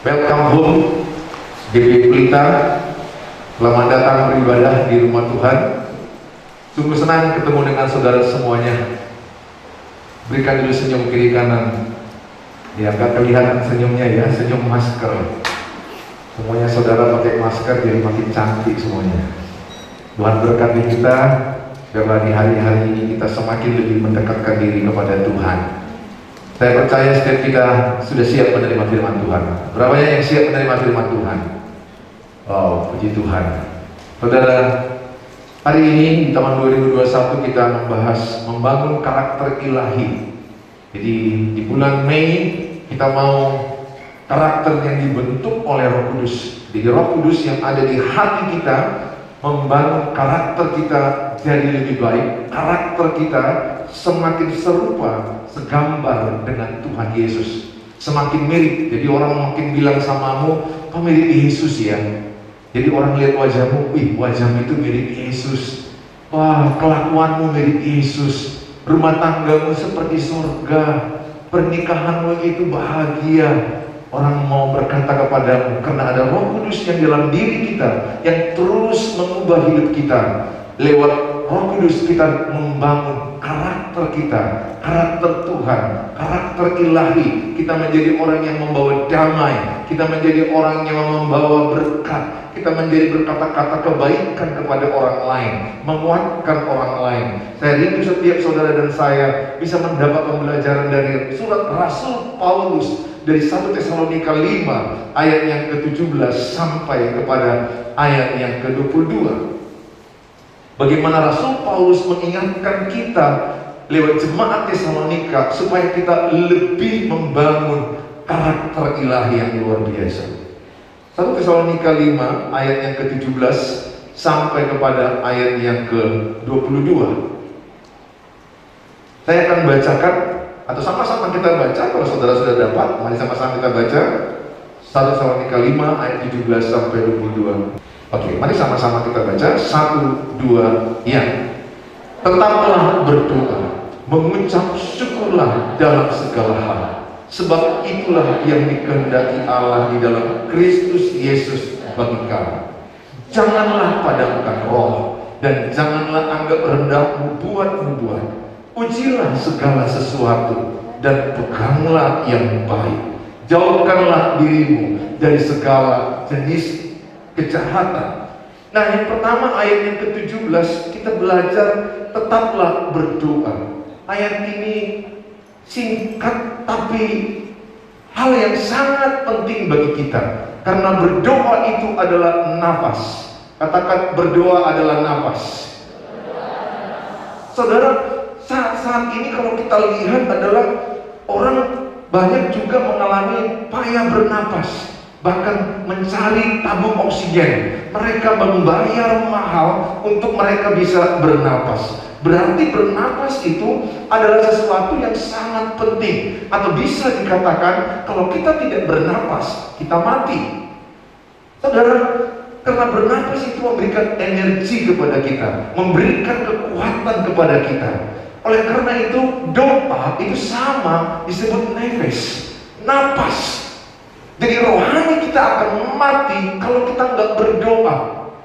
Welcome home GP Pelita. Selamat datang beribadah di rumah Tuhan. Sungguh senang ketemu dengan saudara semuanya. Berikan dulu senyum kiri kanan. Ya, gak kelihatan senyumnya ya, senyum masker. Semuanya saudara pakai masker jadi makin cantik semuanya. Tuhan berkati kita, biarlah di hari-hari ini kita semakin lebih mendekatkan diri kepada Tuhan. Saya percaya setiap kita sudah siap menerima firman Tuhan. Berapa banyak yang siap menerima firman Tuhan? Oh, puji Tuhan. Saudara, hari ini di tahun 2021 kita membahas membangun karakter ilahi. Jadi di bulan Mei kita mau karakter yang dibentuk oleh Roh Kudus. Jadi Roh Kudus yang ada di hati kita membangun karakter kita jadi lebih baik. Karakter kita semakin serupa, segambar dengan Tuhan Yesus, semakin mirip. Jadi orang makin bilang samamu, kau mirip Yesus ya. Jadi orang lihat wajahmu, wih, wajahmu itu mirip Yesus. Wah, kelakuanmu mirip Yesus. Rumah tanggamu seperti surga. Pernikahanmu itu bahagia. Orang mau berkata kepadamu karena ada Roh Kudus yang dalam diri kita, yang terus mengubah hidup kita. Lewat Roh Kudus kita membangun karakter kita, karakter Tuhan, karakter ilahi. Kita menjadi orang yang membawa damai, kita menjadi orang yang membawa berkat, kita menjadi berkata-kata kebaikan kepada orang lain, menguatkan orang lain. Saya rindu setiap saudara dan saya bisa mendapat pembelajaran dari surat Rasul Paulus dari 1 Tesalonika 5 ayat yang ke-17 sampai kepada ayat yang ke-22. Bagaimana Rasul Paulus mengingatkan kita lewat jemaat Tesalonika supaya kita lebih membangun karakter ilahi yang luar biasa. 1 Tesalonika 5 ayat yang ke-17 sampai kepada ayat yang ke-22. Saya akan bacakan, atau sama-sama kita baca. Kalau saudara sudah dapat, mari sama-sama kita baca 1 Tesalonika 5 ayat 17 sampai 22. Oke, mari sama-sama kita baca. 1, 2, ya. Tetaplah berdoa, mengucap syukurlah dalam segala hal, sebab itulah yang dikehendaki Allah di dalam Kristus Yesus bagi kamu. Janganlah padamkan roh, dan janganlah anggap rendahmu buat. Ujilah segala sesuatu, dan peganglah yang baik. Jauhkanlah dirimu dari segala jenis kejahatan. Nah, yang pertama ayat yang ke-17 kita belajar tetaplah berdoa. Ayat ini singkat tapi hal yang sangat penting bagi kita, karena berdoa itu adalah nafas. Katakan, berdoa adalah nafas. Saudara, saat ini kalau kita lihat adalah orang banyak juga mengalami payah bernapas, bahkan mencari tabung oksigen. Mereka membayar mahal untuk mereka bisa bernapas. Berarti bernapas itu adalah sesuatu yang sangat penting. Atau bisa dikatakan, kalau kita tidak bernapas, kita mati. Saudara, karena bernapas itu memberikan energi kepada kita, memberikan kekuatan kepada kita. Oleh karena itu, doa itu sama disebut nefes, napas. Jadi rohani kita akan mati kalau kita nggak berdoa.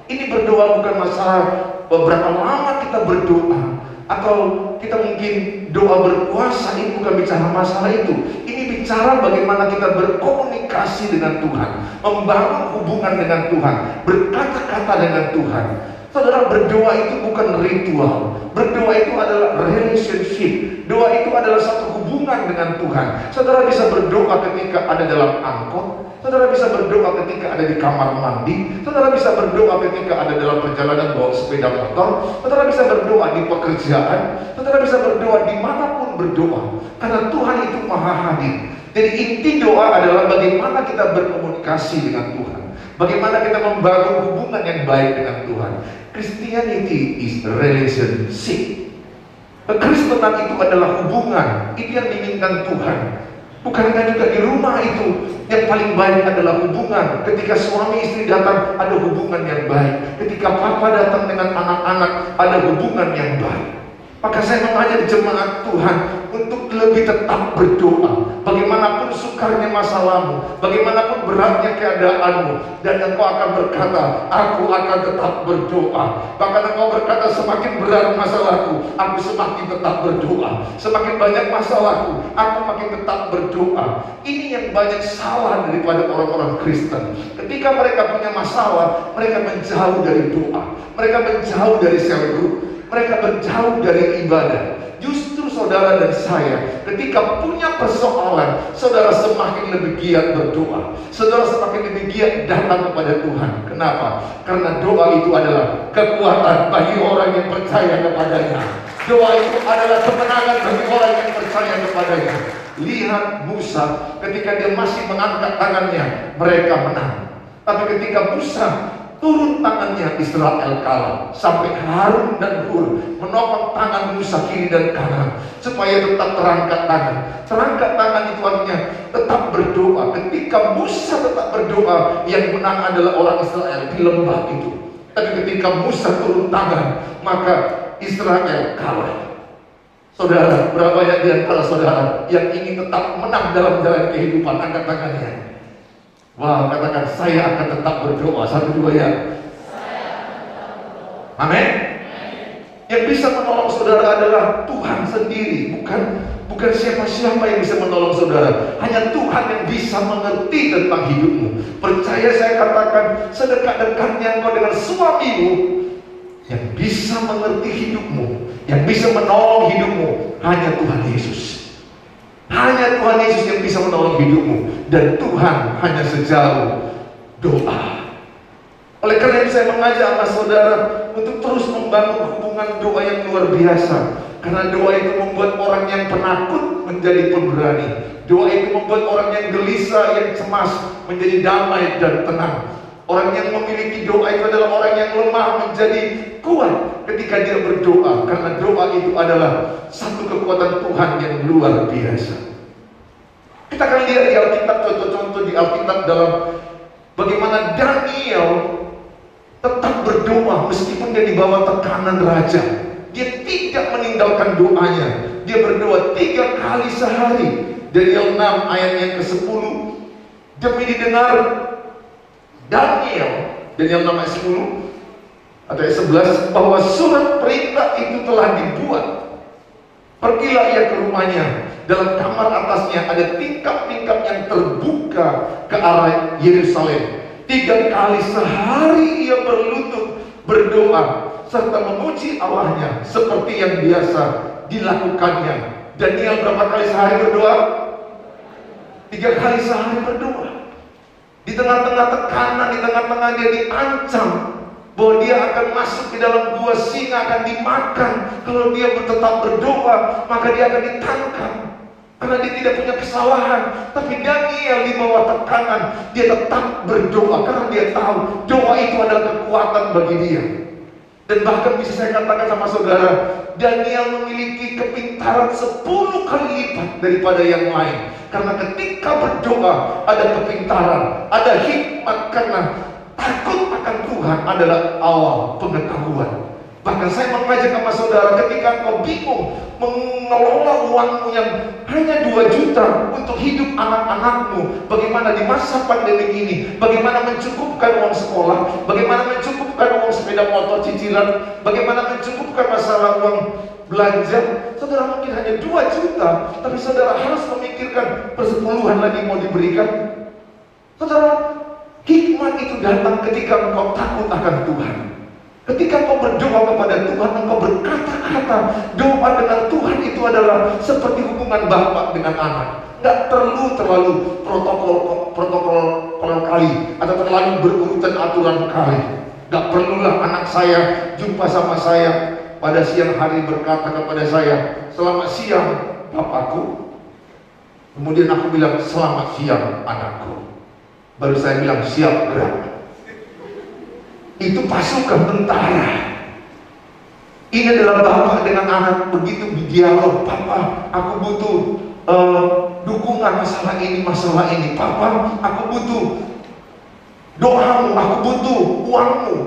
Ini berdoa bukan masalah beberapa lama kita berdoa, atau kita mungkin doa berpuasa. Ini bukan bicara masalah itu. Ini bicara bagaimana kita berkomunikasi dengan Tuhan, membangun hubungan dengan Tuhan, berkata-kata dengan Tuhan. Saudara, berdoa itu bukan ritual. Berdoa itu adalah relationship. Doa itu adalah satu hubungan dengan Tuhan. Saudara bisa berdoa ketika ada dalam angkot. Saudara bisa berdoa ketika ada di kamar mandi. Saudara bisa berdoa ketika ada dalam perjalanan bawa sepeda motor. Saudara bisa berdoa di pekerjaan. Saudara bisa berdoa dimanapun berdoa, karena Tuhan itu maha hadir. Jadi inti doa adalah bagaimana kita berkomunikasi dengan Tuhan, bagaimana kita membangun hubungan yang baik dengan Tuhan. Christianity is relationship. Kekristenan itu adalah hubungan. Itu yang diinginkan Tuhan. Bukankah juga di rumah itu yang paling baik adalah hubungan. Ketika suami istri datang, ada hubungan yang baik. Ketika papa datang dengan anak-anak, ada hubungan yang baik. Maka saya mengajak jemaat Tuhan untuk lebih tetap berdoa. Bagaimanapun sukarnya masalahmu, bagaimanapun beratnya keadaanmu, dan engkau akan berkata, aku akan tetap berdoa. Bahkan engkau berkata, semakin berat masalahku, aku semakin tetap berdoa. Semakin banyak masalahku, aku makin tetap berdoa. Ini yang banyak salah daripada orang-orang Kristen. Ketika mereka punya masalah, mereka menjauh dari doa, mereka menjauh dari sel group, mereka menjauh dari ibadah. Justru saudara dan saya, ketika punya persoalan, saudara semakin lebih giat berdoa. Saudara semakin lebih giat datang kepada Tuhan. Kenapa? Karena doa itu adalah kekuatan bagi orang yang percaya kepadanya. Doa itu adalah kemenangan bagi orang yang percaya kepadanya. Lihat Musa, ketika dia masih mengangkat tangannya, mereka menang. Tapi ketika Musa turun tangannya, Israel kalah. Sampai Harun dan Hur menopang tangan Musa kiri dan kanan supaya tetap terangkat tangan. Terangkat tangan itu artinya tetap berdoa. Ketika Musa tetap berdoa, yang menang adalah orang Israel di lembah itu. Tapi ketika Musa turun tangan, maka Israel kalah. Saudara, berapa banyak di antara saudara yang ingin tetap menang dalam jalan kehidupan? Angkat tangannya. Wah, katakan, saya akan tetap berdoa. 1, 2 ya. Amin. Yang bisa menolong saudara adalah Tuhan sendiri, bukan siapa-siapa yang bisa menolong saudara. Hanya Tuhan yang bisa mengerti tentang hidupmu. Percaya saya katakan, sedekat-dekatnya engkau dengan suamimu, yang bisa mengerti hidupmu, yang bisa menolong hidupmu, hanya Tuhan Yesus. Hanya Tuhan Yesus yang bisa menolong hidupmu. Dan Tuhan hanya sejauh doa. Oleh karena itu saya mengajak sama saudara untuk terus membangun hubungan doa yang luar biasa. Karena doa itu membuat orang yang penakut menjadi pemberani. Doa itu membuat orang yang gelisah, yang cemas menjadi damai dan tenang. Orang yang memiliki doa itu adalah orang yang lemah menjadi kuat ketika dia berdoa. Karena doa itu adalah satu kekuatan Tuhan yang luar biasa. Kita akan lihat di Alkitab, contoh-contoh di Alkitab dalam bagaimana Daniel tetap berdoa meskipun dia di bawah tekanan raja. Dia tidak meninggalkan doanya. Dia berdoa 3 kali sehari. Daniel 6 ayat yang ke-10. Demi didengar Daniel 6 ayat 10 atau ayat 11, bahwa surat perintah itu telah dibuat. Pergilah ia ke rumahnya. Dalam kamar atasnya ada tingkap-tingkap yang terbuka ke arah Yerusalem. 3 kali sehari ia berlutut berdoa serta memuji Allahnya seperti yang biasa dilakukannya. Daniel berapa kali sehari berdoa? 3 kali sehari berdoa. Di tengah-tengah tekanan, di tengah-tengah dia diancam bahwa dia akan masuk di dalam gua singa, akan dimakan. Kalau dia tetap berdoa, maka dia akan ditangkap karena dia tidak punya kesalahan. Tapi Daniel di bawah tekanan, dia tetap berdoa karena dia tahu doa itu adalah kekuatan bagi dia. Dan bahkan bisa saya katakan sama saudara, Daniel memiliki kepintaran 10 kali lipat daripada yang lain. Karena ketika berdoa ada kepintaran, ada hikmat, karena takut akan Tuhan adalah awal pengetahuan. Bahkan saya mengajak sama saudara, ketika kau bingung mengelola uangmu yang hanya 2 juta untuk hidup anak-anakmu, bagaimana di masa pandemi ini, bagaimana mencukupkan uang sekolah, bagaimana mencukupkan uang sepeda motor cicilan, bagaimana mencukupkan masalah uang belanja, saudara mungkin hanya 2 juta, tapi saudara harus memikirkan persepuluhan lagi mau diberikan. Saudara, hikmat itu datang ketika engkau takut akan Tuhan. Ketika kau berdoa kepada Tuhan, engkau berkata-kata. Doa dengan Tuhan itu adalah seperti hubungan bapak dengan anak. Gak perlu terlalu protokol kali, atau terlalu berurutan aturan kali. Gak perlulah anak saya jumpa sama saya pada siang hari berkata kepada saya, "Selamat siang bapakku." Kemudian aku bilang, "Selamat siang anakku." Baru saya bilang, "Siap gerak." Itu pasukan tentara. Ini adalah bapak dengan anak begitu dialog. "Papa, aku butuh dukungan masalah ini. Papa, aku butuh doamu, aku butuh uangmu."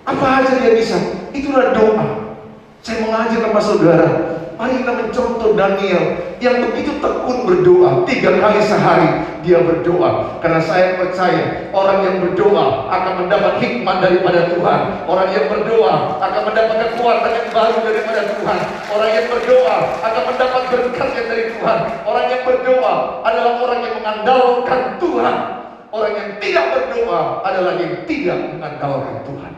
Apa aja dia bisa. Itulah doa. Saya mengajak sama saudara, mari kita mencontoh Daniel yang begitu tekun berdoa 3 kali sehari. Dia berdoa karena saya percaya orang yang berdoa akan mendapat hikmat daripada Tuhan. Orang yang berdoa akan mendapat kekuatan yang baru daripada Tuhan. Orang yang berdoa akan mendapat berkat dari Tuhan. Orang yang berdoa adalah orang yang mengandalkan Tuhan. Orang yang tidak berdoa adalah yang tidak mengandalkan Tuhan.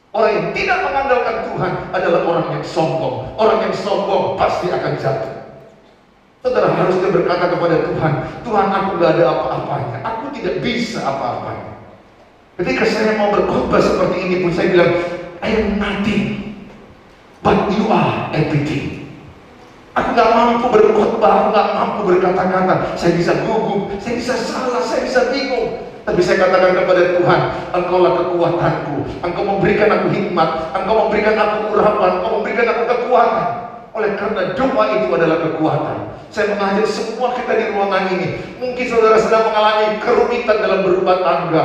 Orang yang tidak mengandalkan Tuhan adalah orang yang sombong. Orang yang sombong pasti akan jatuh. Saudara harusnya berkata kepada Tuhan, Tuhan, aku gak ada apa-apanya, aku tidak bisa apa-apanya. Ketika saya mau berkhotbah seperti ini pun saya bilang, I am nothing, but you are everything. Aku gak mampu berkhotbah, aku gak mampu berkata-kata. Saya bisa gugup, saya bisa salah, saya bisa bingung. Tapi saya katakan kepada Tuhan, Engkaulah kekuatanku. Engkau memberikan aku hikmat, Engkau memberikan aku urapan, Engkau memberikan aku kekuatan. Oleh karena doa itu adalah kekuatan. Saya mengajak semua kita di ruangan ini. Mungkin saudara sedang mengalami kerumitan dalam berumah tangga.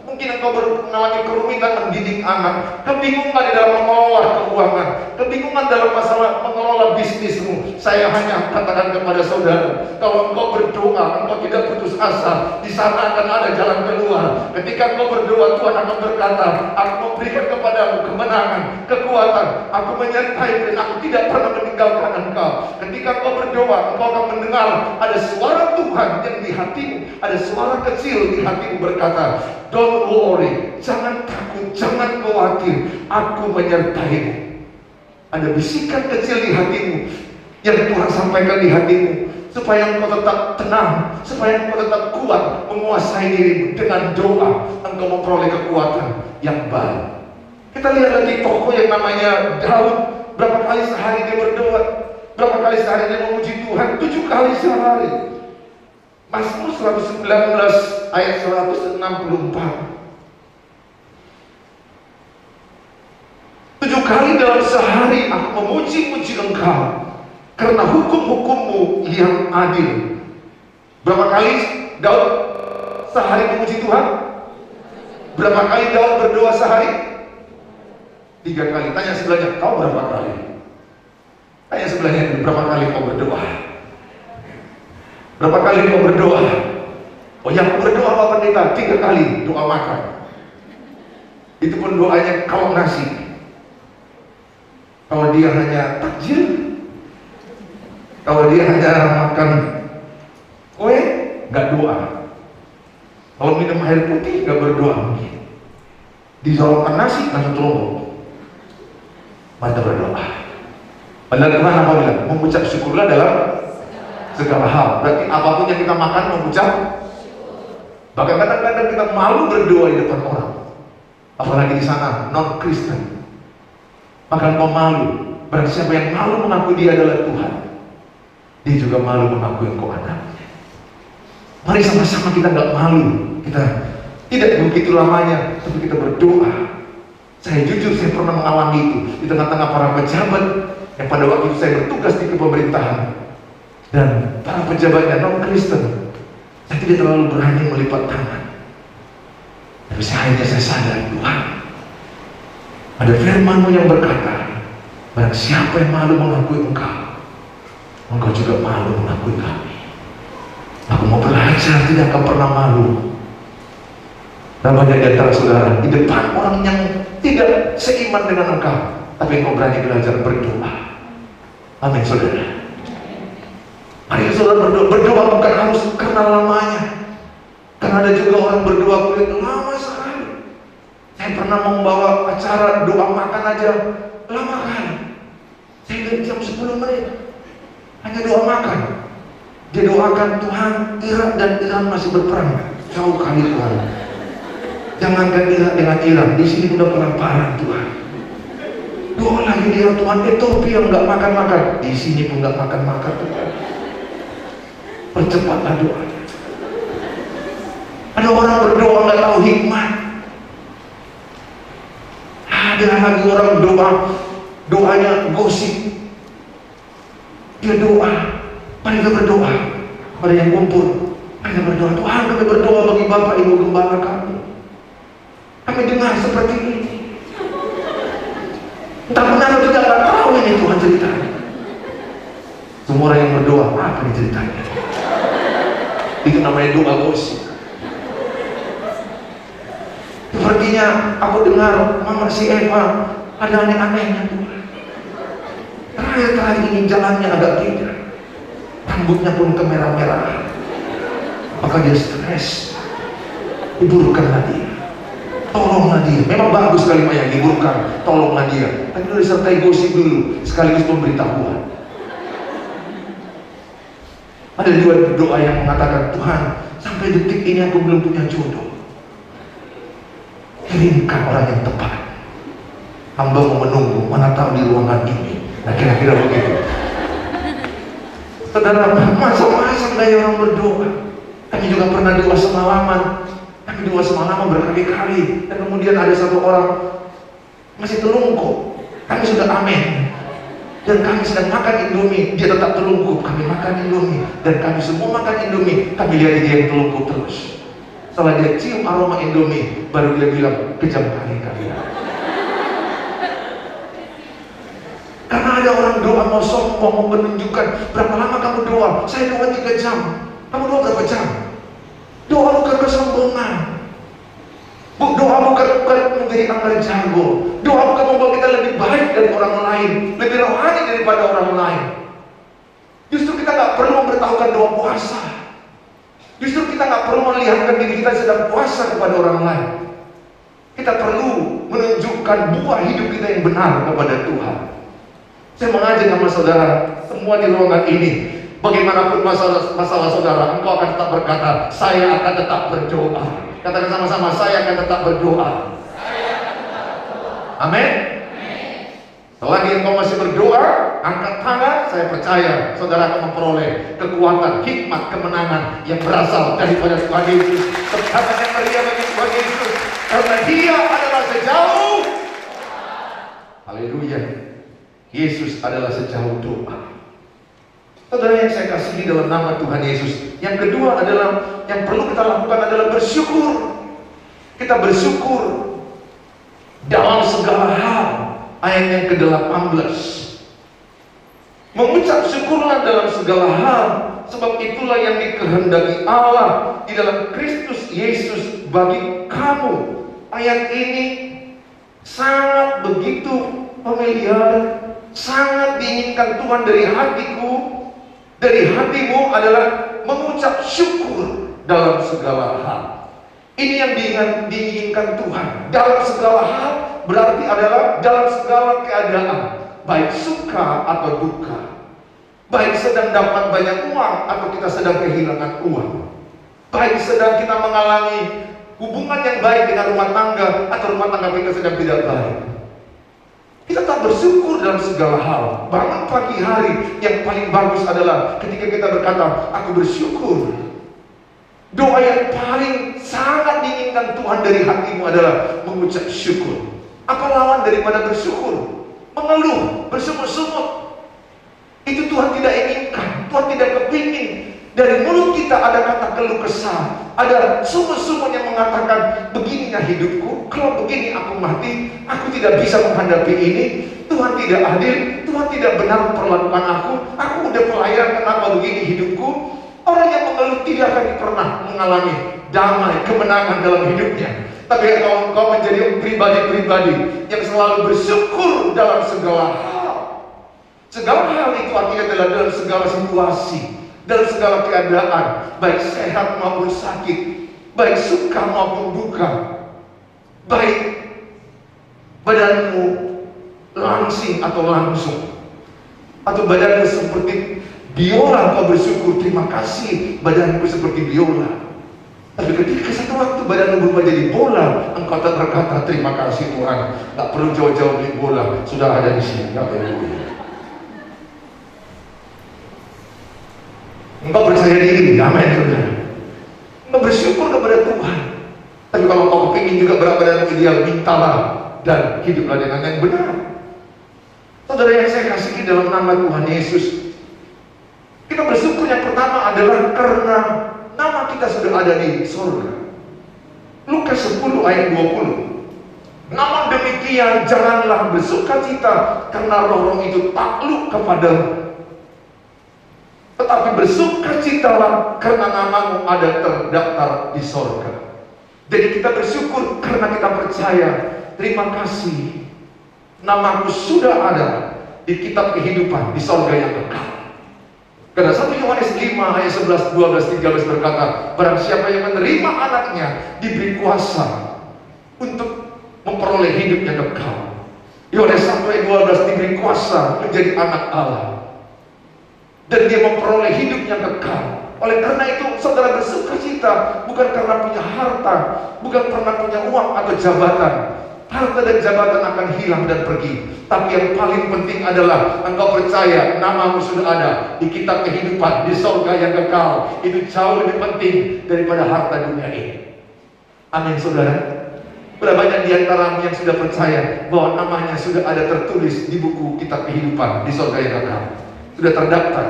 Mungkin engkau mengalami kerumitan mendidik anak, kebingungan di dalam mengelola keuangan, kebingungan dalam masalah mengelola bisnismu. Saya hanya katakan kepada saudara, kalau engkau berdoa, engkau tidak putus asa, di sana akan ada jalan keluar. Ketika engkau berdoa, Tuhan akan berkata, aku memberikan kepadamu kemenangan, kekuatan, aku menyertai dan aku tidak pernah meninggalkan engkau. Ketika engkau berdoa, engkau akan mendengar ada suara Tuhan yang di hatimu, ada suara kecil di hatimu berkata, don't worry, jangan takut, jangan khawatir, aku menyertaimu. Ada bisikan kecil di hatimu yang Tuhan sampaikan di hatimu, supaya engkau tetap tenang, supaya engkau tetap kuat menguasai dirimu. Dengan doa engkau memperoleh kekuatan yang baru. Kita lihat lagi tokoh yang namanya Daud. Berapa kali sehari dia berdoa? Berapa kali sehari dia memuji Tuhan? 7 kali sehari. Mazmur 119 ayat 164. 7 kali dalam sehari aku memuji-muji engkau, karena hukum-hukummu yang adil. Berapa kali Daud sehari memuji Tuhan? Berapa kali Daud berdoa sehari? 3 kali. Tanya sebelahnya, kau berapa kali? Tanya sebelahnya, berapa kali kau berdoa? Berapa kali kau berdoa? Oh yang berdoa Pak Pendeta 3 kali doa makan. Itu pun doanya kalau nasi. Kalau dia hanya takjil, kalau dia hanya makan kue, nggak doa. Kalau minum air putih, nggak berdoa mungkin. Disolongkan nasi, langsung terombok. Mantap berdoa. Padahal Tuhan apa bilang? Mengucap syukurlah dalam segala hal. Berarti apapun yang kita makan mengucap. Bahkan kadang-kadang kita malu berdoa di depan orang, apalagi di sana non-Kristen. Maka engkau malu. Barang siapa yang malu mengaku dia adalah Tuhan, dia juga malu mengaku engkau anaknya. Mari sama-sama kita nggak malu. Kita tidak begitu lamanya, tapi kita berdoa. Saya jujur, saya pernah mengalami itu di tengah-tengah para pejabat yang pada waktu itu saya bertugas di pemerintahan, dan para pejabatnya non-Kristen. Saya tidak terlalu berani melipat tangan. Tapi akhirnya saya sadar, Tuhan, ada firman-Mu yang berkata, barang siapa yang malu mengakui engkau, engkau juga malu mengakui kami. Aku mau belajar tidak akan pernah malu. Dan banyak di antara saudara di depan orang yang tidak seiman dengan engkau, tapi engkau berani belajar berdoa. Amin saudara. Mari saudara berdoa. Berdoa bukan harus karena lamanya. Karena ada juga orang berdoa kulit lama sekali. Saya pernah membawa acara doa makan aja lama kali. Saya lihat jam 10 menit hanya doa makan. Dia doakan, Tuhan, Irak dan Iran masih berperang. Jauh kali Tuhan. Jangankan Irak dengan Iran, di sini udah kelaparan Tuhan. Doa lagi dia, Tuhan, Ethiopia nggak makan-makan, di sini pun nggak makan-makan Tuhan. Percepatlah doa. Ada orang berdoa nggak tahu hikmat. Ada lagi orang doa, doanya gosip. Dia doa, mari kita berdoa pada yang kumpul. Mari kita berdoa, Tuhan, kami berdoa bagi Bapak Ibu Gembala kami. Kami dengar seperti ini. Entah benar atau tidak, Ketemu orang yang berdoa, apa nih ceritanya? Itu namanya doa gosip. Perginya aku dengar mama si Eva ada aneh-anehnya tuh. Terakhir ini jalannya agak beda, rambutnya pun kemerah-merahan. Maka dia stres. Hiburkanlah dia, tolonglah dia. Memang bagus kalimat yang hiburkan, tolonglah dia. Tapi itu disertai gosip dulu, sekaligus pemberitahuan. Ada dua doa yang mengatakan, Tuhan, sampai detik ini aku belum punya jodoh. Kirimkan orang yang tepat. Hamba mau menunggu, mana tahu di ruangan ini. Nah, kira-kira begitu. Saudara, masa-masa gaya orang berdoa. Kami juga pernah doa semalaman. Kami doa semalaman berkali-kali. Dan kemudian ada satu orang masih telungkup. Kami sudah amin. Dan kami sedang makan Indomie, dia tetap telungkup. Kami makan Indomie, dan kami semua makan Indomie. Kami lihat dia yang telungkup terus. Setelah dia cium aroma Indomie, baru dia bilang, kejam kali kalian. Karena ada orang doa mau sombong, mau menunjukkan berapa lama kamu doa. Saya doa 3 jam. Kamu doa berapa jam? Doa bukan kesombongan. Doa bukan menjadi anggar jago. Doa bukan membuat kita lebih baik dari orang lain, lebih rohani daripada orang lain. Justru kita nggak perlu memberitahukan doa puasa. Justru kita nggak perlu melihatkan diri kita sedang puasa kepada orang lain. Kita perlu menunjukkan buah hidup kita yang benar kepada Tuhan. Saya mengajak sama saudara semua di ruangan ini, bagaimanapun masalah saudara, engkau akan tetap berkata, saya akan tetap berdoa. Katakan sama-sama, saya akan tetap berdoa. Amin. Selagi engkau masih berdoa, angkat tangan, saya percaya saudara akan memperoleh kekuatan, hikmat, kemenangan yang berasal daripada Tuhan Yesus. Tepuk yang meriah bagi Tuhan Yesus, karena Dia adalah sejauh. Haleluya. Yesus adalah sejauh doa. Saudara yang saya kasihi dalam nama Tuhan Yesus, yang kedua adalah, yang perlu kita lakukan adalah bersyukur. Kita bersyukur dalam segala hal. Ayat yang ke-18, mengucap syukurlah dalam segala hal, sebab itulah yang dikehendaki Allah di dalam Kristus Yesus bagi kamu. Ayat ini sangat begitu familiar, sangat diinginkan Tuhan dari hatiku, dari hatimu adalah mengucap syukur dalam segala hal. Ini yang diinginkan Tuhan. Dalam segala hal berarti adalah dalam segala keadaan, baik suka atau duka, baik sedang dapat banyak uang atau kita sedang kehilangan uang, baik sedang kita mengalami hubungan yang baik dengan rumah tangga atau rumah tangga kita sedang tidak baik. Kita tak bersyukur dalam segala hal. Bangun pagi hari, yang paling bagus adalah ketika kita berkata, aku bersyukur. Doa yang paling sangat diinginkan Tuhan dari hatimu adalah mengucap syukur. Apa lawan daripada bersyukur? Mengeluh, bersungut-sungut. Itu Tuhan tidak inginkan. Tuhan tidak kepingin dari mulut kita ada kata keluh kesah, ada sungut-sungut yang mengatakan, begininya hidupku, kalau begini aku mati, aku tidak bisa menghadapi ini. Tuhan tidak adil, Tuhan tidak benar memperlakukan aku udah pelayan, kenapa begini hidupku? Orang yang mengeluh tidak akan pernah mengalami damai, kemenangan dalam hidupnya. Tapi kalau engkau menjadi pribadi-pribadi yang selalu bersyukur dalam segala hal. Segala hal itu artinya adalah dalam segala situasi, dalam segala keadaan, baik sehat maupun sakit, baik suka maupun duka, baik badanmu langsing atau langsung, atau badanmu seperti biola, kau bersyukur, terima kasih badanku seperti biola. Tapi ketika satu waktu badanmu berubah jadi bola, engkau tak berkata, terima kasih Tuhan, tak perlu jauh-jauh beli bola, sudah ada di sini. Engkau percaya diri, amin saudara. Engkau bersyukur kepada Tuhan. Tapi kalau kau ingin juga berat badan ideal, mintalah dan hiduplah dengan yang benar. Saudara yang saya kasihi dalam nama Tuhan Yesus, kita bersyukur yang pertama adalah karena nama kita sudah ada di surga. Lukas 10 ayat 20. Namun demikian janganlah bersukacita karena roh-roh itu takluk kepadamu. Tetapi bersukacitalah karena namamu ada terdaftar di sorga. Jadi kita bersyukur karena kita percaya. Terima kasih, namaku sudah ada di kitab kehidupan di sorga yang kekal. Karena 1 Yohanes 5 ayat 11, 12, 13 berkata, barang siapa yang menerima anaknya diberi kuasa untuk memperoleh hidup yang kekal. Yohanes 1 ayat 12 diberi kuasa menjadi anak Allah, dan dia memperoleh hidup yang kekal. Oleh karena itu saudara bersukacita bukan karena punya harta, bukan karena punya uang atau jabatan. Harta dan jabatan akan hilang dan pergi. Tapi yang paling penting adalah engkau percaya namamu sudah ada di kitab kehidupan di sorga yang kekal. Itu jauh lebih penting daripada harta dunia ini. Amin saudara. Berapa banyak di antaramu yang sudah percaya bahwa namanya sudah ada tertulis di buku kitab kehidupan di sorga yang kekal? Sudah terdaftar.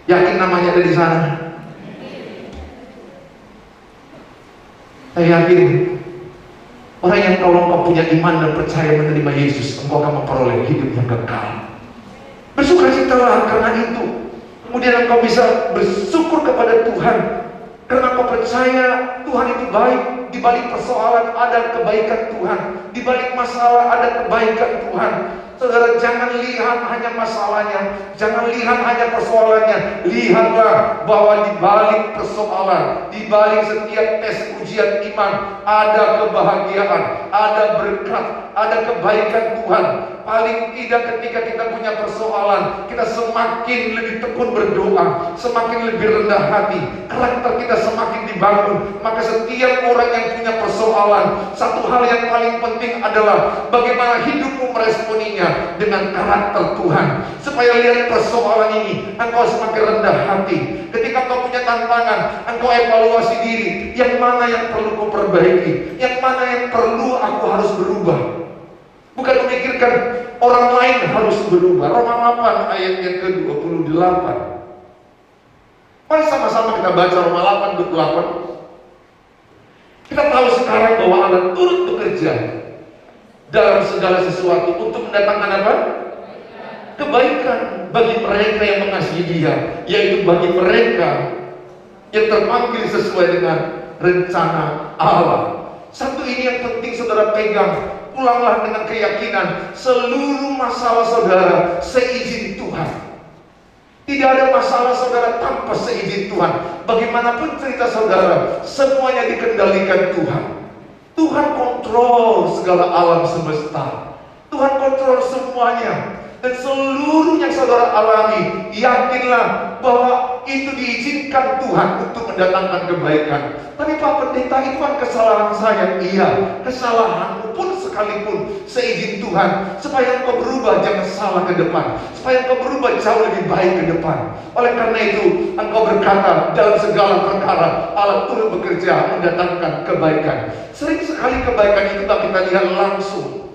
Yakin namanya ada di sana? Saya yakin orang yang kalau engkau punya iman dan percaya menerima Yesus, engkau akan memperoleh hidup yang kekal. Bersukacitalah karena itu. Kemudian engkau bisa bersyukur kepada Tuhan karena engkau percaya Tuhan itu baik. Di balik persoalan ada kebaikan Tuhan, di balik masalah ada kebaikan Tuhan. Saudara, jangan lihat hanya masalahnya, jangan lihat hanya persoalannya. Lihatlah bahwa di balik persoalan, di balik setiap tes ujian iman, ada kebahagiaan, ada berkat, ada kebaikan Tuhan. Paling tidak ketika kita punya persoalan, kita semakin lebih tekun berdoa, semakin lebih rendah hati, karakter kita semakin dibangun. Maka setiap orang yang punya persoalan, satu hal yang paling penting adalah bagaimana hidupmu meresponinya dengan karakter Tuhan. Supaya lihat persoalan ini, engkau semakin rendah hati. Ketika engkau punya tantangan, engkau evaluasi diri, yang mana yang perlu kau perbaiki, yang mana yang perlu aku harus berubah. Bukan memikirkan orang lain harus berubah. Roma 8 ayat yang ke-28. Mari sama-sama kita baca Roma 8, 28. Kita tahu sekarang bahwa Allah turut bekerja dalam segala sesuatu untuk mendatangkan apa? Kebaikan bagi mereka yang mengasihi Dia, yaitu bagi mereka yang terpanggil sesuai dengan rencana Allah. Satu ini yang penting saudara pegang. Pulanglah dengan keyakinan seluruh masalah saudara seizin Tuhan. Tidak ada masalah saudara tanpa seizin Tuhan. Bagaimanapun cerita saudara, semuanya dikendalikan Tuhan. Tuhan kontrol segala alam semesta. Tuhan kontrol semuanya. Dan seluruh yang saudara alami, yakinlah bahwa itu diizinkan Tuhan untuk mendatangkan kebaikan. Tapi Pak Pendeta, itu kan kesalahan saya. Iya, kesalahanmu pun sekalipun seizin Tuhan, supaya engkau berubah, jangan salah ke depan, supaya engkau berubah jauh lebih baik ke depan. Oleh karena itu engkau berkata dalam segala perkara Allah turut bekerja mendatangkan kebaikan. Sering sekali kebaikan itu tak kita lihat langsung,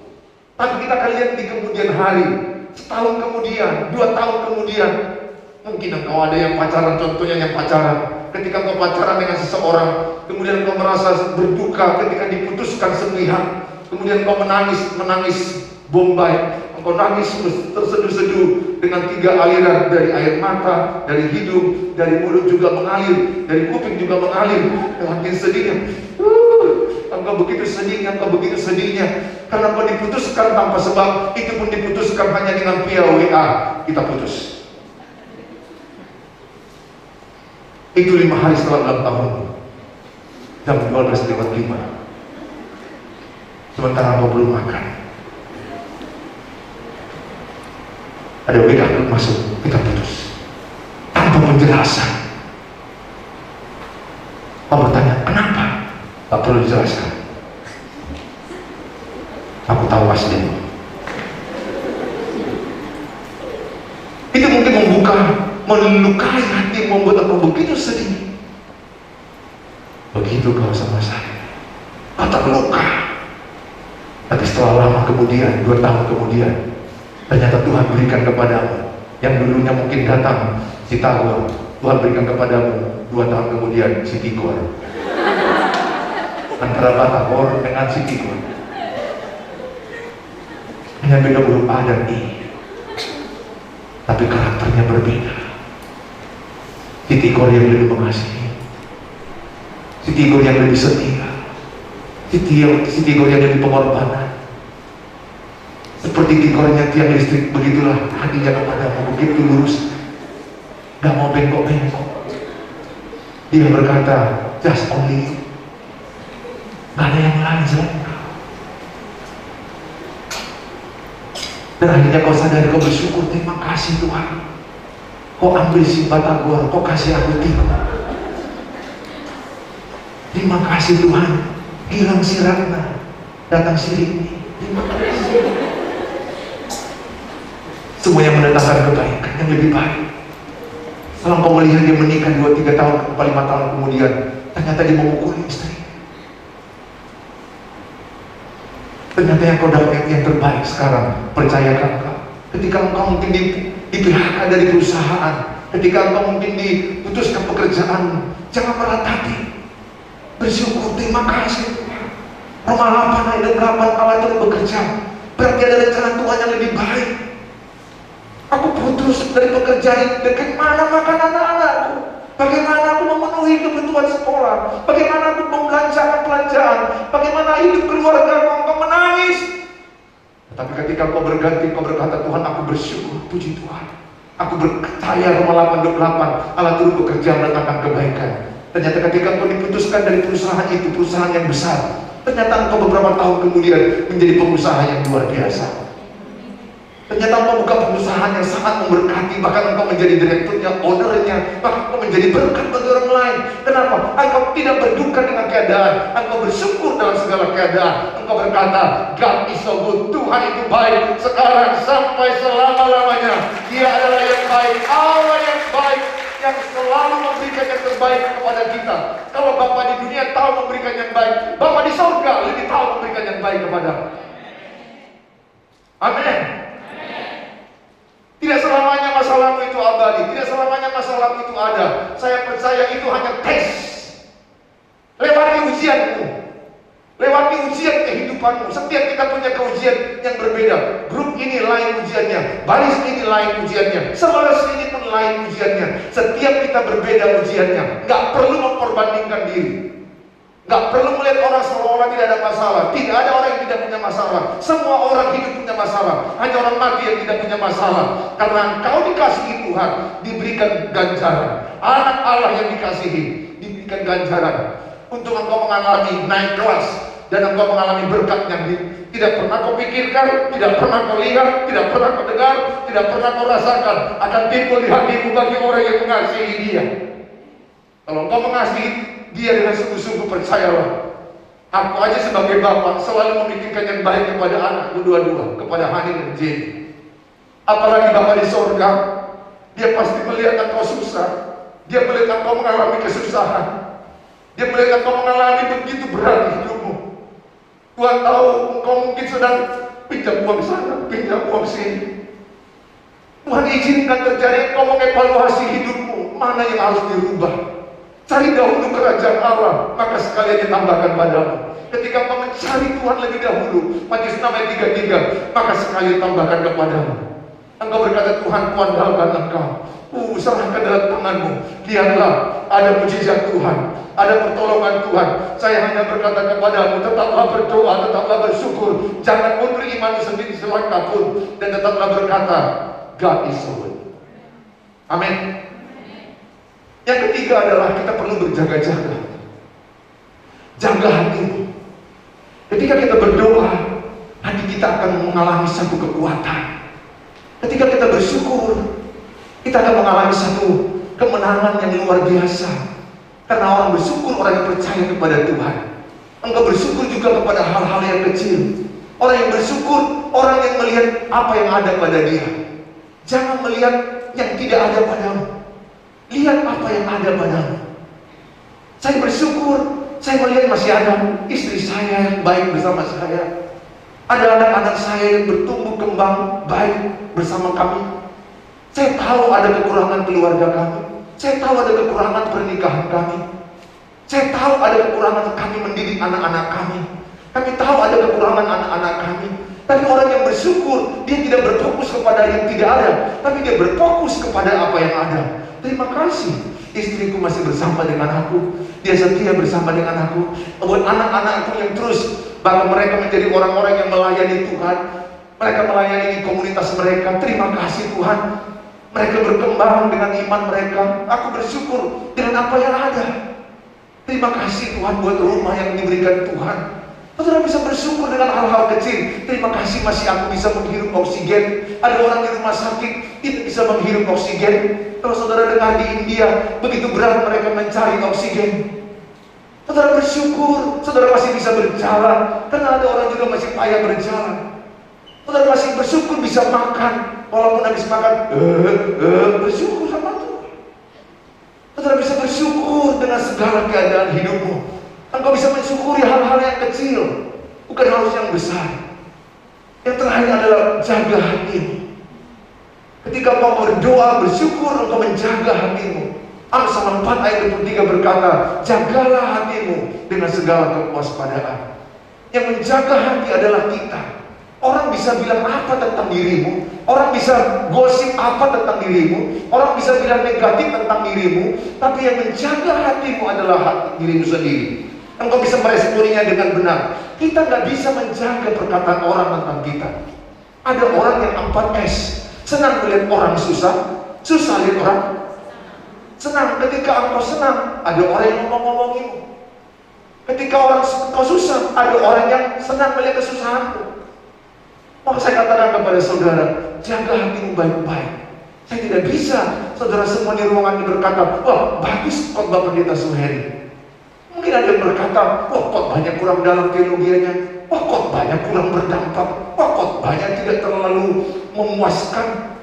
tapi kita akan lihat di kemudian hari. Setahun kemudian, 2 tahun kemudian, mungkin engkau ada yang pacaran, contohnya yang pacaran. Ketika engkau pacaran dengan seseorang, kemudian engkau merasa berduka ketika diputuskan sepihak. Kemudian engkau menangis bombay. Engkau nangis terseduh-seduh dengan 3 aliran dari air mata, dari hidung, dari mulut juga mengalir, dari kuping juga mengalir. Makin sedihnya. Engkau begitu sedihnya, engkau begitu sedihnya. Karena engkau diputuskan tanpa sebab. Itu pun diputuskan hanya dengan via WA. Kita putus. Itu 5 hari setelah 6 tahun. Jam 12:05. Sementara engkau belum makan. Ada WA masuk, kita putus. Tanpa penjelasan. Kau bertanya, kenapa? Tak perlu dijelaskan. Aku tahu aslinya. Itu mungkin melukai hati, membuat aku begitu sedih. Begitu kau sama saya, kau terluka. Tapi setelah lama kemudian, 2 tahun kemudian, ternyata Tuhan berikan kepadamu yang dulunya mungkin datang si Tagor, Tuhan berikan kepadamu 2 tahun kemudian si Tigor. Antara Batagor dengan si Tigor hanya beda huruf A dan I. tapi karakternya berbeda. Si Tigor yang lebih mengasihi, si Tigor yang lebih setia, si Tigor yang lebih pengorbanan. Seperti Tigornya tiang listrik, begitulah hatinya kepadamu, begitu lurus, gak mau bengkok-bengkok. Dia berkata, just only you, gak ada yang lain selain kau. Dan akhirnya kau sadar, kau bersyukur, terima kasih Tuhan, kau ambil si batagor, kau kasih aku Tigor. Terima kasih Tuhan, hilang si Ratna, datang si Rini. Terima kasih. Semua yang mendatangkan kebaikan yang lebih baik. Kalau kau melihat dia menikah 2-3 tahun, 4-5 tahun kemudian, ternyata dia memukuli istri. Ternyata yang kau dapat yang terbaik sekarang, percayakan kau. Ketika engkau mungkin di PHK dari perusahaan, ketika engkau mungkin diputuskan pekerjaan, jangan meratapi. Bersyukur, terima kasih Tuhan. Roma 8 ayat 8, Allah terus bekerja. Berarti ada rencana Tuhan yang lebih baik. Aku putus dari pekerjaan, bagaimana makan anak-anakku? Bagaimana aku memenuhi kebutuhan sekolah? Bagaimana aku membelanjakan belanjaan? Bagaimana hidup keluarga kau menangis? Tapi ketika kau berganti, kau berkata, Tuhan aku bersyukur, puji Tuhan. Aku percaya Roma 8:28, Allah turut bekerja mendatangkan kebaikan. Ternyata ketika kau diputuskan dari perusahaan itu, perusahaan yang besar, ternyata engkau beberapa tahun kemudian menjadi pengusaha yang luar biasa. Ternyata engkau buka perusahaan yang sangat memberkati, bahkan engkau menjadi direkturnya, ownernya, bahkan engkau menjadi berkat bagi orang lain. Kenapa? Engkau tidak berduka dengan keadaan, engkau bersyukur dalam segala keadaan. Engkau berkata, God is so good, Tuhan itu baik, sekarang sampai selama-lamanya. Dia adalah yang baik, Allah yang baik, yang selalu memberikan yang terbaik kepada kita. Kalau Bapa di dunia tahu memberikan yang baik, Bapa di surga lebih tahu memberikan yang baik kepada. Amin. Tidak selamanya masalahmu itu abadi, tidak selamanya masalahmu itu ada. Saya percaya itu hanya tes. Lewati ujianmu, lewati ujian kehidupanmu. Setiap kita punya keujian yang berbeda. Grup ini lain ujiannya, baris ini lain ujiannya, sebaris ini pun lain ujiannya. Setiap kita berbeda ujiannya. Gak perlu memperbandingkan diri, gak perlu melihat orang seolah-olah tidak ada masalah. Tidak ada orang yang tidak punya masalah. Semua orang hidup punya masalah. Hanya orang mati yang tidak punya masalah. Karena engkau dikasihi Tuhan, diberikan ganjaran. Anak Allah yang dikasihi, diberikan ganjaran. Untuk engkau mengalami naik kelas, dan engkau mengalami berkat yang tidak pernah kau pikirkan, tidak pernah kau lihat, tidak pernah kau dengar, tidak pernah kau rasakan, akan timbul di hatimu bagi orang yang mengasihi dia. Kalau engkau mengasihi dia dengan sungguh-sungguh, percayalah, aku aja sebagai bapak selalu memikirkan yang baik kepada anakku dua-dua, kepada Hani dan Jenny. Apalagi Bapak di surga, dia pasti melihat engkau susah, dia melihat engkau mengalami kesusahan, dia melihat engkau mengalami begitu berat hidupmu. Tuhan tahu engkau mungkin sedang pinjam uang sana, pinjam uang sini. Tuhan izinkan terjadi, engkau mengevaluasi hidupmu, mana yang harus dirubah. Cari dahulu kerajaan Allah, maka sekalian ditambahkan padamu. Ketika kau mencari Tuhan lebih dahulu, Matius 6 ayat 33, maka sekalian tambahkan kepadamu. Engkau berkata, Tuhan, kuandalkan engkau, serahkan dalam tanganmu. Lihatlah, ada mujizat Tuhan, ada pertolongan Tuhan. Saya hanya berkata kepadamu, tetaplah berdoa, tetaplah bersyukur, jangan mundur imanmu sendiri selangkah pun, dan tetaplah berkata, God is so good. Amin. Yang ketiga adalah kita perlu berjaga-jaga. Jaga hatimu. Ketika kita berdoa, hati kita akan mengalami satu kekuatan. Ketika kita bersyukur, kita akan mengalami satu kemenangan yang luar biasa. Karena orang bersyukur, orang yang percaya kepada Tuhan. Engkau bersyukur juga kepada hal-hal yang kecil. Orang yang bersyukur, orang yang melihat apa yang ada pada dia. Jangan melihat yang tidak ada padamu. Lihat apa yang ada padamu. Saya bersyukur, saya melihat masih ada istri saya yang baik bersama saya. Ada anak-anak saya yang bertumbuh kembang baik bersama kami. Saya tahu ada kekurangan keluarga kami. Saya tahu ada kekurangan pernikahan kami. Saya tahu ada kekurangan kami mendidik anak-anak kami. Kami tahu ada kekurangan anak-anak kami. Tapi orang yang bersyukur, dia tidak berfokus kepada yang tidak ada, tapi dia berfokus kepada apa yang ada. Terima kasih, istriku masih bersama dengan aku, dia setia bersama dengan aku. Buat anak-anakku yang terus, bahkan mereka menjadi orang-orang yang melayani Tuhan, mereka melayani di komunitas mereka. Terima kasih Tuhan, mereka berkembang dengan iman mereka. Aku bersyukur dengan apa yang ada. Terima kasih Tuhan buat rumah yang diberikan Tuhan. Saudara bisa bersyukur dengan hal-hal kecil. Terima kasih masih aku bisa menghirup oksigen. Ada orang di rumah sakit tidak bisa menghirup oksigen. Kalau saudara dengar di India, begitu berat mereka mencari oksigen. Saudara bersyukur, saudara masih bisa berjalan, karena ada orang juga masih payah berjalan. Saudara masih bersyukur bisa makan, walaupun habis makan, bersyukur sama Tuhan. Saudara bisa bersyukur dengan segala keadaan hidupmu. Engkau bisa mensyukuri hal-hal yang kecil, bukan harus yang besar. Yang terakhir adalah jaga hatimu. Ketika engkau berdoa, bersyukur, engkau menjaga hatimu. Amsal 4 ayat 23 berkata, jagalah hatimu dengan segala kewaspadaan. Yang menjaga hati adalah kita. Orang bisa bilang apa tentang dirimu, orang bisa gosip apa tentang dirimu, orang bisa bilang negatif tentang dirimu, tapi yang menjaga hatimu adalah hati dirimu sendiri. Engkau bisa meresponinya dengan benar. Kita nggak bisa menjaga perkataan orang tentang kita. Ada orang yang 4S, senang melihat orang susah, susah lihat orang senang. Ketika engkau senang, ada orang yang ngomong-ngomongimu. Ketika engkau susah, ada orang yang senang melihat kesusahanmu. Maka saya katakan kepada saudara, jaga hatimu baik-baik. Saya tidak bisa, saudara semua di ruangan ini berkata, wah bagus khotbah pendeta Suheri. Mungkin ada yang berkata, wah khotbahnya kurang dalam teologianya, wah khotbahnya kurang berdampak, wah khotbahnya tidak terlalu memuaskan.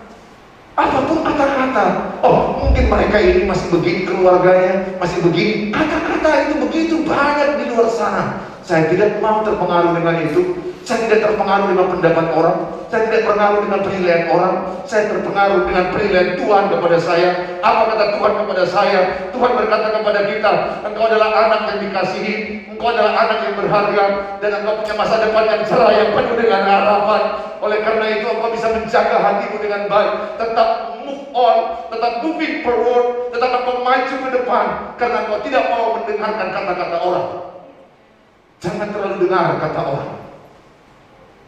Apapun kata-kata, oh mungkin mereka ini masih begini keluarganya, masih begini. Kata-kata itu begitu banyak di luar sana. Saya tidak mau terpengaruh dengan itu. Saya tidak terpengaruh dengan pendapat orang. Saya tidak terpengaruh dengan penilaian orang. Saya terpengaruh dengan penilaian Tuhan kepada saya. Apa kata Tuhan kepada saya? Tuhan berkata kepada kita, engkau adalah anak yang dikasihi, engkau adalah anak yang berharga, dan engkau punya masa depan yang cerah, yang penuh dengan harapan. Oleh karena itu engkau bisa menjaga hatimu dengan baik. Tetap move on, tetap moving forward, tetap engkau maju ke depan, karena engkau tidak mau mendengarkan kata-kata orang. Jangan terlalu dengar kata orang,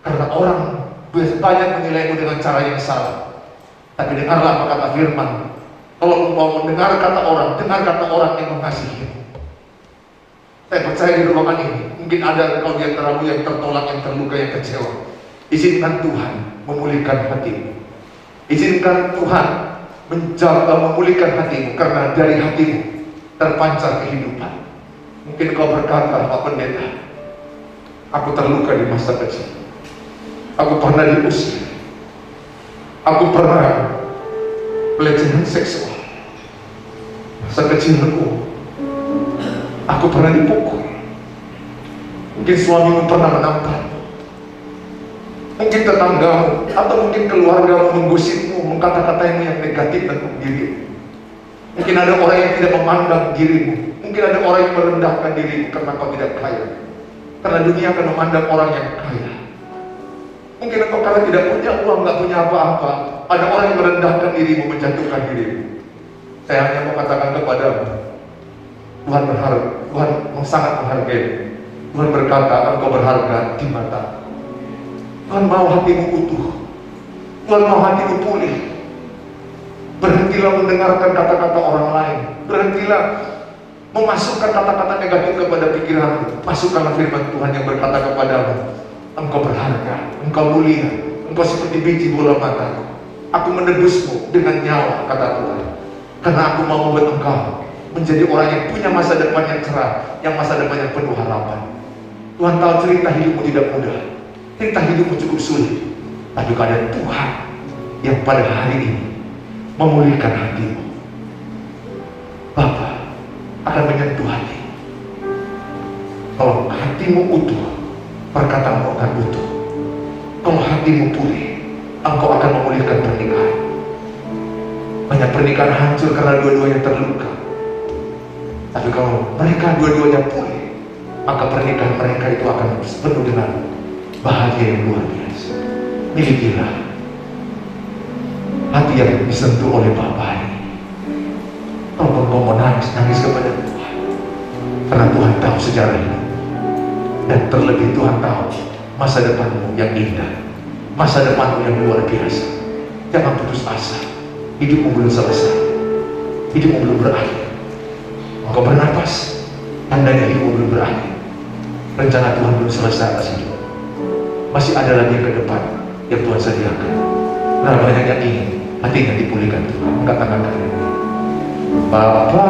karena orang banyak menilaimu dengan cara yang salah. Tapi dengarlah apa kata firman. Kalau mau mendengar kata orang, dengar kata orang yang mengasihi. Saya percaya di ruangan ini mungkin ada engkau di antaramu yang tertolak, yang terluka, yang kecewa. Izinkan Tuhan memulihkan hatimu. Izinkan Tuhan memulihkan hatimu, karena dari hatimu terpancar kehidupan. Mungkin kau berkata, Pak Pendeta, aku terluka di masa kecil. Aku pernah diusir. Aku pernah pelecehan seksual. Masa kecilku, aku pernah dipukul. Mungkin suamimu pernah menampar. Mungkin tetanggamu atau mungkin keluargamu menggosipmu, mengkata-kataimu yang negatif tentang dirimu. Mungkin ada orang yang tidak memandang dirimu. Mungkin ada orang yang merendahkan dirimu karena kau tidak kaya. Karena dunia akan memandang orang yang kaya. Mungkin engkau karena tidak punya uang, nggak punya apa-apa. Ada orang yang merendahkan dirimu, menjatuhkan dirimu. Saya hanya mau katakan kepadamu, Tuhan berharga, Tuhan sangat menghargai. Tuhan berkata, engkau berharga di mata. Tuhan mau hatimu utuh. Tuhan mau hatimu pulih. Berhentilah mendengarkan kata-kata orang lain. Berhentilah memasukkan kata-kata negatif kepada pikiranmu. Masukkanlah firman Tuhan yang berkata kepadamu, engkau berharga, engkau mulia, engkau seperti biji bola mataku. Aku menebusmu dengan nyawa, kata Tuhan. Karena aku mau membuat engkau menjadi orang yang punya masa depan yang cerah, yang masa depan yang penuh harapan. Tuhan tahu cerita hidupmu tidak mudah, cerita hidupmu cukup sulit, tapi ada Tuhan yang pada hari ini memulihkan hatimu. Bapa akan menyentuh hati. Kalau hatimu utuh, perkataanmu akan utuh. Kalau hatimu pulih, engkau akan memulihkan pernikahan. Banyak pernikahan hancur karena dua-duanya terluka. Tapi kalau mereka dua-duanya pulih, maka pernikahan mereka itu akan penuh dengan bahagia yang luar biasa. Milikilah hati yang disentuh oleh Bapa ini. Walaupun kau mau nangis kepada Tuhan, karena Tuhan tahu sejarah hidup, dan terlebih Tuhan tahu masa depanmu yang indah, masa depanmu yang luar biasa. Jangan putus asa. Hidupmu belum selesai, hidupmu belum berakhir. Engkau bernapas, tandanya hidupmu belum berakhir. Rencana Tuhan belum selesai atas hidup. Masih ada lagi yang ke depan yang Tuhan sediakan. Nah, banyak yang ingin hatinya dipulihkan Tuhan. Angkat tangan kalian. Bapa,